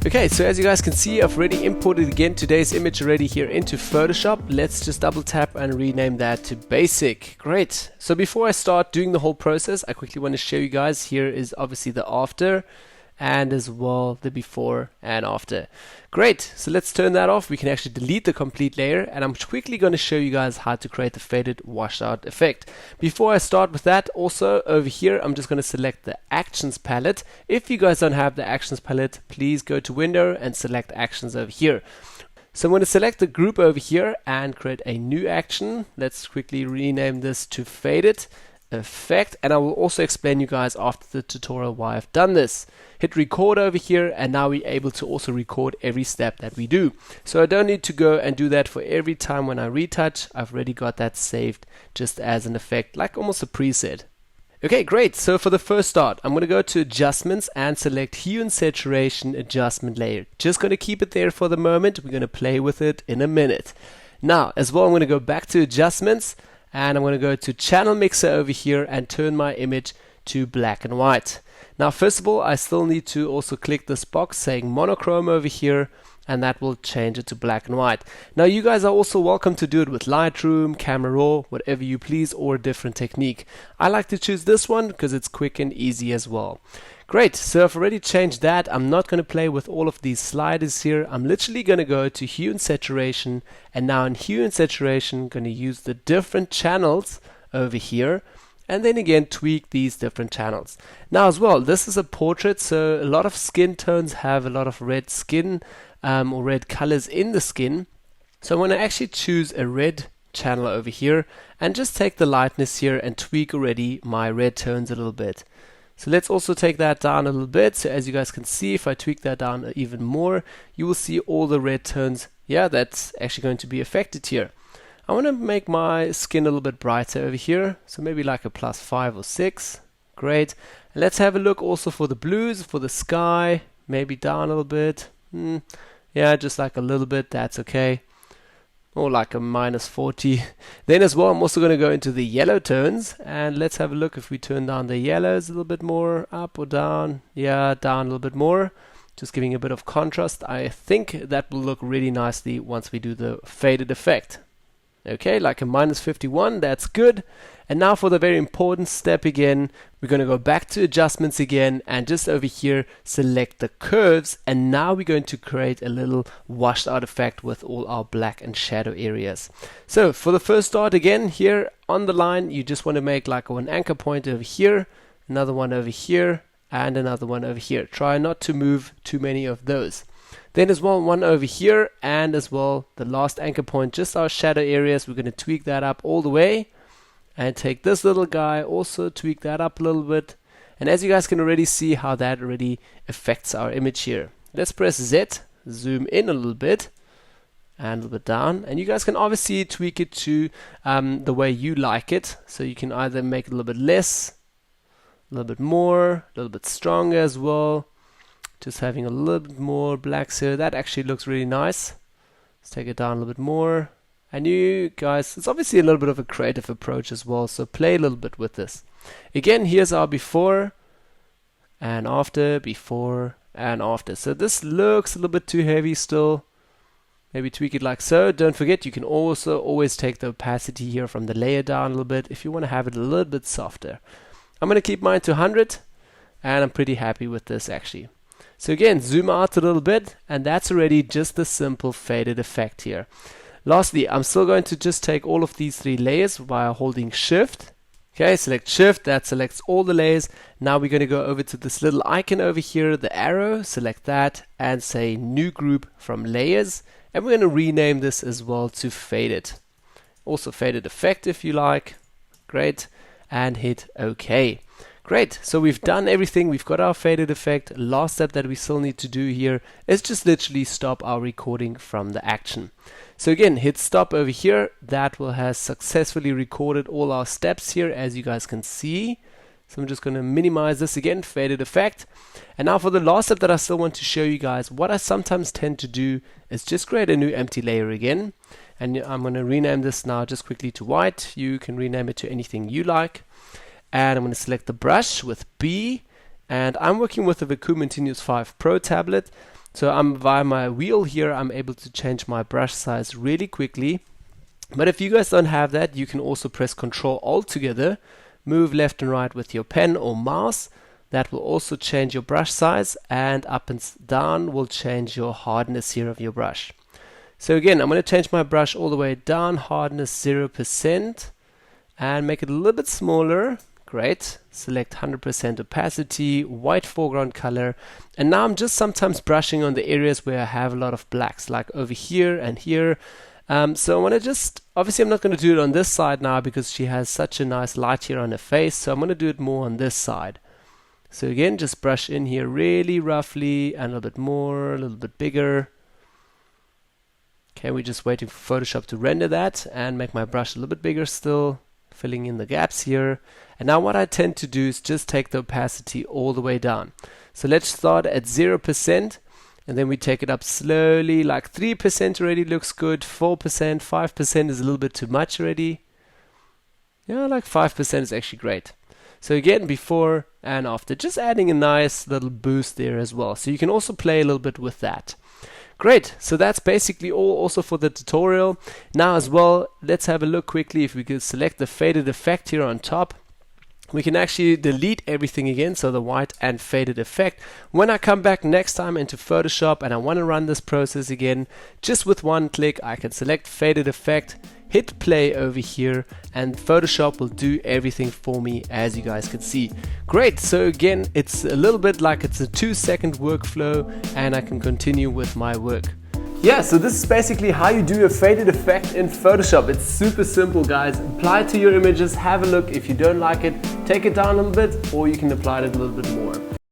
Okay, so as you guys can see, I've already imported again today's image already here into Photoshop. Let's just double tap and rename that to basic. Great. So before I start doing the whole process, I quickly want to show you guys, here is obviously the after and as well the before and after. Great, so let's turn that off. We can actually delete the complete layer, and I'm quickly going to show you guys how to create the faded washed out effect. Before I start with that, also over here I'm just going to select the actions palette. If you guys don't have the actions palette, please go to window and select actions over here. So I'm going to select the group over here and create a new action. Let's quickly rename this to faded effect, and I will also explain you guys after the tutorial why I've done this. Hit record over here, and now we're able to also record every step that we do. So I don't need to go and do that for every time when I retouch. I've already got that saved just as an effect, like almost a preset. Okay, great. So for the first start, I'm going to go to adjustments and select hue and saturation adjustment layer. Just going to keep it there for the moment. We're going to play with it in a minute. Now as well, I'm going to go back to adjustments, and I'm going to go to channel mixer over here and turn my image to black and white. Now first of all, I still need to also click this box saying monochrome over here, and that will change it to black and white. Now you guys are also welcome to do it with Lightroom, Camera Raw, whatever you please, or a different technique. I like to choose this one because it's quick and easy as well. Great, so I've already changed that. I'm not going to play with all of these sliders here. I'm literally going to go to hue and saturation, and now in hue and saturation I'm going to use the different channels over here, and then again tweak these different channels. Now as well, this is a portrait, so a lot of skin tones have a lot of red skin or red colors in the skin. So I'm going to actually choose a red channel over here and just take the lightness here and tweak already my red tones a little bit. So let's also take that down a little bit. So as you guys can see, if I tweak that down even more, you will see all the red tones. Yeah, that's actually going to be affected here. I want to make my skin a little bit brighter over here, so maybe like a +5 or 6. Great. And let's have a look also for the blues, for the sky, maybe down a little bit. Yeah, just like a little bit, that's okay. Or like a -40. Then as well, I'm also going to go into the yellow tones, and let's have a look if we turn down the yellows a little bit more, up or down. Yeah, down a little bit more, just giving a bit of contrast. I think that will look really nicely once we do the faded effect. Okay, like a -51, that's good. And now for the very important step again, we're going to go back to adjustments again, and just over here select the curves, and now we're going to create a little washed out effect with all our black and shadow areas. So for the first start again, here on the line, you just want to make like one anchor point over here, another one over here, and another one over here. Try not to move too many of those. Then as well, one over here, and as well the last anchor point, just our shadow areas. We're going to tweak that up all the way, and take this little guy, also tweak that up a little bit. And as you guys can already see how that already affects our image here. Let's press Z, zoom in a little bit and a little bit down, and you guys can obviously tweak it to the way you like it. So you can either make it a little bit less, a little bit more, a little bit stronger as well. Just having a little bit more blacks here. That actually looks really nice. Let's take it down a little bit more. And you guys, it's obviously a little bit of a creative approach as well, so play a little bit with this. Again, here's our before and after, before and after. So this looks a little bit too heavy still. Maybe tweak it like so. Don't forget, you can also always take the opacity here from the layer down a little bit if you want to have it a little bit softer. I'm going to keep mine to 100, and I'm pretty happy with this actually. So again, zoom out a little bit, and that's already just the simple faded effect here. Lastly, I'm still going to just take all of these 3 layers via holding shift. Okay, select shift, that selects all the layers. Now we're going to go over to this little icon over here, the arrow, select that and say new group from layers, and we're going to rename this as well to faded. Also faded effect if you like. Great, and hit OK. Great, so we've done everything. We've got our faded effect. Last step that we still need to do here is just literally stop our recording from the action. So again, hit stop over here. That will have successfully recorded all our steps here, as you guys can see. So I'm just going to minimize this again, faded effect. And now for the last step that I still want to show you guys, what I sometimes tend to do is just create a new empty layer again. And I'm going to rename this now just quickly to white. You can rename it to anything you like. And I'm going to select the brush with B, and I'm working with the Vacom Continuous 5 Pro tablet. So I'm via my wheel here, I'm able to change my brush size really quickly. But if you guys don't have that, you can also press Ctrl Alt together, move left and right with your pen or mouse. That will also change your brush size, and up and down will change your hardness here of your brush. So again, I'm going to change my brush all the way down, hardness 0%, and make it a little bit smaller. Great. Select 100% opacity, white foreground color. And now I'm just sometimes brushing on the areas where I have a lot of blacks, like over here and here. So I want to just, obviously I'm not going to do it on this side now because she has such a nice light here on her face. So I'm going to do it more on this side. So again, just brush in here really roughly and a little bit more, a little bit bigger. Okay, we're just waiting for Photoshop to render that and make my brush a little bit bigger still, filling in the gaps here. And now what I tend to do is just take the opacity all the way down. So let's start at 0%, and then we take it up slowly, like 3% already looks good, 4%, 5% is a little bit too much already. Yeah, like 5% is actually great. So again, before and after, just adding a nice little boost there as well. So you can also play a little bit with that. Great, so that's basically all also for the tutorial. Now as well, let's have a look quickly if we could select the faded effect here on top. We can actually delete everything again, so the white and faded effect. When I come back next time into Photoshop and I want to run this process again, just with one click I can select faded effect, hit play over here, and Photoshop will do everything for me, as you guys can see. Great, so again, it's a little bit like it's a 2-second workflow, and I can continue with my work. Yeah, so this is basically how you do a faded effect in Photoshop. It's super simple, guys. Apply it to your images, have a look. If you don't like it, take it down a little bit, or you can apply it a little bit more.